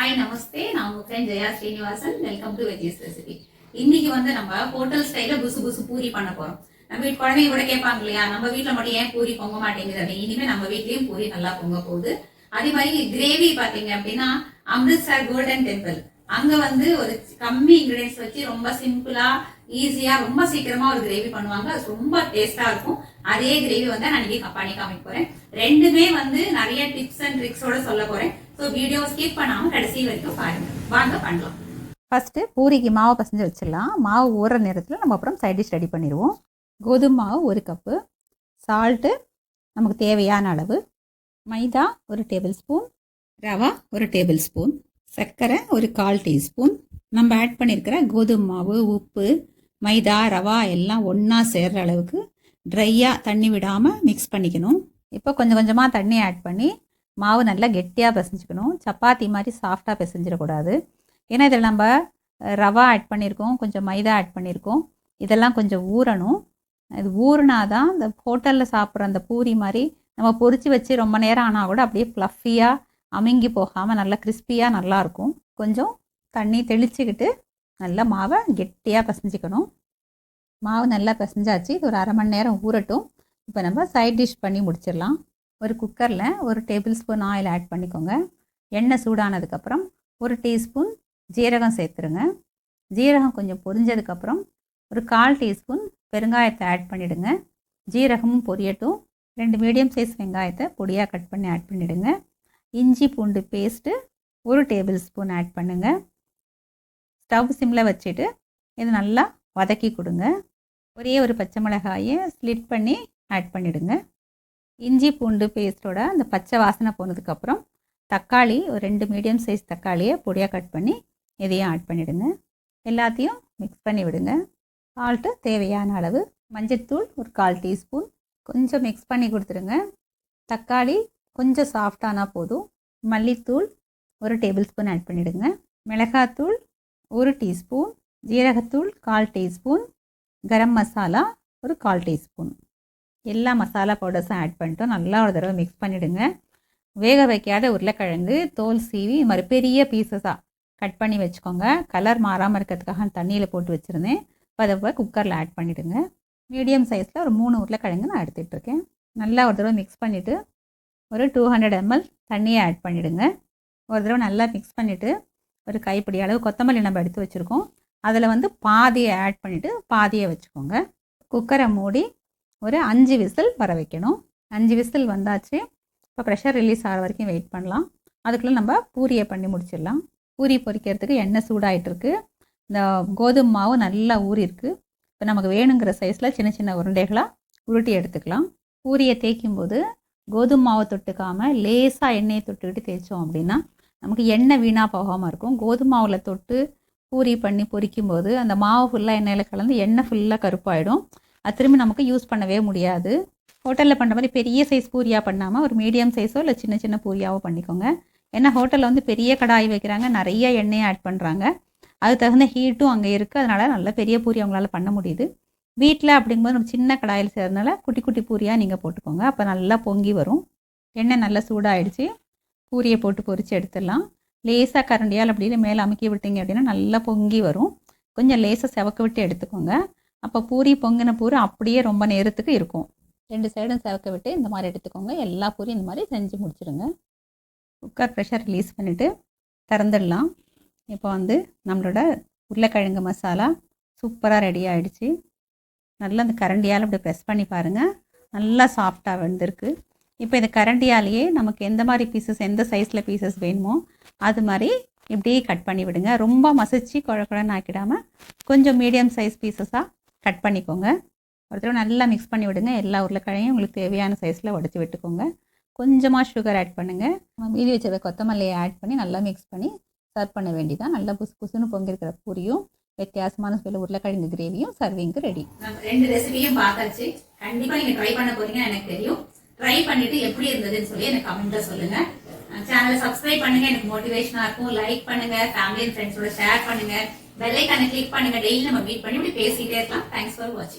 Hi நமஸ்தே, நான் உங்க friend Jaya Srinivasan. Welcome to veggies recipe. இன்னைக்கு வந்து நம்ம ஹோட்டல் ஸ்டைல புசு புசு பூரி பண்ண போறோம். நம்ம வீட்டு குழந்தைங்க கூட கேட்பாங்க இல்லையா, நம்ம வீட்டுல மட்டும் ஏன் பூரி பொங்க மாட்டேங்குது அப்படின்னு. இனிமே நம்ம வீட்லயும் பூரி நல்லா பொங்க போகுது. அதே மாதிரி கிரேவி பாத்தீங்க அப்படின்னா அம்ரித்சர் கோல்டன் டெம்பிள் அங்க வந்து ஒரு கம்மி இன்கிரீடியன்ஸ் வச்சு ரொம்ப சிம்பிளா ஈஸியா ரொம்ப சீக்கிரமா ஒரு கிரேவி பண்ணுவாங்க. அது ரொம்ப டேஸ்டா இருக்கும். அதே கிரேவி வந்து நான் இன்னைக்கு பண்ணி காமிக்க போறேன். ரெண்டுமே வந்து நிறைய டிப்ஸ் அண்ட் ட்ரிக்ஸோட சொல்ல போறேன். ஸோ வீடியோ ஸ்கிப் பண்ணாம கடைசி வரைக்கும் பாருங்க. வாங்க பண்ணலாம். ஃபர்ஸ்ட் பூரிக்கு மாவு பசஞ்சு வச்சிடலாம். மாவு ஊற நேரத்தில் நம்ம அப்புறம் சைட் டிஷ் ரெடி பண்ணிடுவோம். கோதுமை மாவு 1 கப்பு, சால்ட்டு நமக்கு தேவையான அளவு, மைதா 1 table spoon, rava 1 table spoon, சர்க்கரை 1/4 டீஸ்பூன். நம்ம ஆட் பண்ணியிருக்கிற கோதுமை மாவு, உப்பு, மைதா, ரவா எல்லாம் ஒன்றா சேர்கிற அளவுக்கு ட்ரையாக தண்ணி விடாமல் மிக்ஸ் பண்ணிக்கணும். இப்போ கொஞ்சம் கொஞ்சமாக தண்ணி ஆட் பண்ணி மாவு நல்லா கெட்டியாக பிசைஞ்சிக்கணும். சப்பாத்தி மாதிரி சாஃப்டாக பிசைஞ்சிடக்கூடாது. ஏன்னா இதில் நம்ம ரவா ஆட் பண்ணியிருக்கோம், கொஞ்சம் மைதா ஆட் பண்ணியிருக்கோம். இதெல்லாம் கொஞ்சம் ஊறணும். இது ஊறினாதான் இந்த ஹோட்டலில் சாப்பிட்ற அந்த பூரி மாதிரி நம்ம பொரிச்சு வச்சு ரொம்ப நேரம் ஆனால் கூட அப்படியே ஃப்ளஃபியாக அமுங்கி போகாமல் நல்லா கிறிஸ்பியாக நல்லாயிருக்கும். கொஞ்சம் தண்ணி தெளிச்சுக்கிட்டு நல்லா மாவை கெட்டியாக பிசைஞ்சிக்கணும். மாவு நல்லா பிசைஞ்சாச்சு. இது ஒரு அரை மணி நேரம் ஊறட்டும். இப்போ நம்ம சைட் டிஷ் பண்ணி முடிச்சிடலாம். ஒரு குக்கரில் 1 டேபிள் ஸ்பூன் ஆயில் ஆட் பண்ணிக்கோங்க. எண்ணெய் சூடானதுக்கப்புறம் 1 டீஸ்பூன் ஜீரகம் சேர்த்துருங்க. ஜீரகம் கொஞ்சம் பொரிஞ்சதுக்கப்புறம் ஒரு 1/4 டீஸ்பூன் பெருங்காயத்தை ஆட் பண்ணிவிடுங்க. ஜீரகமும் பொரியட்டும். 2 மீடியம் சைஸ் வெங்காயத்தை பொடியாக கட் பண்ணி ஆட் பண்ணிவிடுங்க. இஞ்சி பூண்டு பேஸ்ட்டு 1 டேபிள் ஸ்பூன் ஆட் பண்ணுங்கள். ஸ்டவ் சிம்மில் வச்சுட்டு இது நல்லா வதக்கி கொடுங்க. ஒரே ஒரு பச்சை மிளகாயை ஸ்லிட் பண்ணி ஆட் பண்ணிவிடுங்க. இஞ்சி பூண்டு பேஸ்ட்டோட அந்த பச்சை வாசனை போனதுக்கப்புறம் தக்காளி ஒரு 2 மீடியம் சைஸ் தக்காளியை பொடியாக கட் பண்ணி இதையும் ஆட் பண்ணிவிடுங்க. எல்லாத்தையும் மிக்ஸ் பண்ணி விடுங்க. சால்ட்டு தேவையான அளவு, மஞ்சள்தூள் ஒரு 1/4 டீஸ்பூன், கொஞ்சம் மிக்ஸ் பண்ணி கொடுத்துருங்க. தக்காளி கொஞ்சம் சாஃப்டானா போதும். மல்லித்தூள் 1 டேபிள் ஸ்பூன் ஆட் பண்ணிவிடுங்க. மிளகாத்தூள் 1 டீஸ்பூன், ஜீரகத்தூள் 1/4 டீஸ்பூன், கரம் மசாலா ஒரு 1/4 டீஸ்பூன். எல்லா மசாலா பவுடர்ஸும் ஆட் பண்ணிட்டோம். நல்லா ஒரு தடவை மிக்ஸ் பண்ணிவிடுங்க. வேக வைக்காத உருளைக்கிழங்கு தோல் சீவி இது மாதிரி பெரிய பீசஸாக கட் பண்ணி வச்சுக்கோங்க. கலர் மாறாமல் இருக்கிறதுக்காக தண்ணியில் போட்டு வச்சுருந்தேன். இப்போ அதை போய் குக்கரில் ஆட் பண்ணிவிடுங்க. மீடியம் சைஸில் ஒரு 3 உருளைக்கிழங்கு நான் எடுத்துகிட்ருக்கேன். நல்லா ஒரு தடவை மிக்ஸ் பண்ணிவிட்டு ஒரு 200 ml தண்ணியை ஆட் பண்ணிவிடுங்க. ஒரு தடவை நல்லா மிக்ஸ் பண்ணிவிட்டு ஒரு கைப்பிடி அளவு கொத்தமல்லி நம்ம எடுத்து வச்சுருக்கோம். அதில் வந்து பாதியை ஆட் பண்ணிவிட்டு பாதியை வச்சுக்கோங்க. குக்கரை மூடி ஒரு 5 விசில் வர வைக்கணும். 5 விசில் வந்தாச்சு. இப்போ ப்ரெஷர் ரிலீஸ் ஆகிற வரைக்கும் வெயிட் பண்ணலாம். அதுக்குள்ளே நம்ம பூரியை பண்ணி முடிச்சிடலாம். பூரி பொரிக்கிறதுக்கு எண்ணெய் சூடாகிட்டுருக்கு. இந்த கோதுமை மாவு நல்லா ஊறிருக்கு. இப்போ நமக்கு வேணுங்கிற சைஸில் சின்ன சின்ன உருண்டைகளாக உருட்டி எடுத்துக்கலாம். பூரியை தேய்க்கும் போது கோதுமை மாவை தொட்டுக்காமல் லேசாக எண்ணெயை தொட்டுக்கிட்டு தேய்ச்சோம் அப்படின்னா நமக்கு எண்ணெய் வீணாக போகாமல் இருக்கும். கோதுமை மாவில் தொட்டு பூரி பண்ணி பொரிக்கும் போது அந்த மாவு ஃபுல்லாக எண்ணெயில் கலந்து எண்ணெய் ஃபுல்லாக கருப்பாயிடும். அது திரும்பி நமக்கு யூஸ் பண்ணவே முடியாது. ஹோட்டலில் பண்ணுற மாதிரி பெரிய சைஸ் பூரியாக பண்ணாமல் ஒரு மீடியம் சைஸோ இல்லை சின்ன சின்ன பூரியாவோ பண்ணிக்கோங்க. ஏன்னா ஹோட்டலில் வந்து பெரிய கடாய் வைக்கிறாங்க, நிறைய எண்ணெயை ஆட் பண்ணுறாங்க. அது தகுந்த ஹீட்டும் அங்கே இருக்குது. அதனால் நல்ல பெரிய பூரி அவங்களால பண்ண முடியுது. வீட்டில் அப்படிங்கும்போது நம்ம சின்ன கடாயில் செய்கிறதுனால குட்டி குட்டி பூரியாக நீங்கள் போட்டுக்கோங்க. அப்போ நல்லா பொங்கி வரும். எண்ணெய் நல்லா சூடாகிடுச்சு. பூரியை போட்டு பொரித்து எடுத்துடலாம். லேசாக கரண்டியால் அப்படின்னு மேலே அமுக்கி விட்டீங்க அப்படின்னா நல்லா பொங்கி வரும். கொஞ்சம் லேசாக செவக்க விட்டு எடுத்துக்கோங்க. அப்போ பூரி பொங்கின பூரி அப்படியே ரொம்ப நேரத்துக்கு இருக்கும். 2 சைடும் செவக்க விட்டு இந்த மாதிரி எடுத்துக்கோங்க. எல்லா பூரியும் இந்த மாதிரி செஞ்சு முடிச்சிடுங்க. குக்கர் ப்ரெஷர் ரிலீஸ் பண்ணிவிட்டு திறந்துடலாம். இப்போ வந்து நம்மளோட உருளைக்கிழங்கு மசாலா சூப்பராக ரெடி ஆகிடுச்சு. நல்லா அந்த கரண்டியால் இப்படி ப்ரெஸ் பண்ணி பாருங்கள். நல்லா சாஃப்டாக வெந்திருக்கு. இப்போ இந்த கரண்டியாலேயே நமக்கு எந்த மாதிரி பீசஸ், எந்த சைஸில் பீசஸ் வேணுமோ அது மாதிரி இப்படியே கட் பண்ணி விடுங்க. ரொம்ப மசிச்சு குழக்குழன்னு ஆக்கிடாமல் கொஞ்சம் மீடியம் சைஸ் பீசஸாக கட் பண்ணிக்கோங்க. ஒரு தடவை நல்லா மிக்ஸ் பண்ணி விடுங்க. எல்லா உருளைக்கிழங்கையும் உங்களுக்கு தேவையான சைஸில் உடச்சி விட்டுக்கோங்க. கொஞ்சமாக சுகர் ஆட் பண்ணுங்கள். மீதி வச்ச கொத்தமல்லியை ஆட் பண்ணி நல்லா மிக்ஸ் பண்ணி சர்வ் பண்ண வேண்டியதான். நல்லா புசு புசுன்னு பொங்கிருக்கிற பூரியும் வித்தியாசமான ஸ்டைல் உருளைக்கிழங்கு கிரேவியும் சர்விங்க்கு ரெடி. நம்ம 2 ரெசிபியும் பார்த்தாச்சு. கண்டிப்பாக நீங்கள் ட்ரை பண்ண போறீங்கன்னு எனக்கு தெரியும். ட்ரை பண்ணிட்டு எப்படி இருந்ததுன்னு சொல்லி எனக்கு கமெண்ட்ல சொல்லுங்க. சேனலை சப்ஸ்கிரைப் பண்ணுங்க, எனக்கு மோட்டிவேஷனா இருக்கும். லைக் பண்ணுங்க, ஃபேமிலி அண்ட் ஃப்ரெண்ட்ஸோட ஷேர் பண்ணுங்க, பெல் ஐகானை கிளிக் பண்ணுங்க. டெய்லி நம்ம மீட் பண்ணி இப்படி பேசிட்டே இருக்கலாம். தேங்க்ஸ் ஃபார் வாட்சிங்.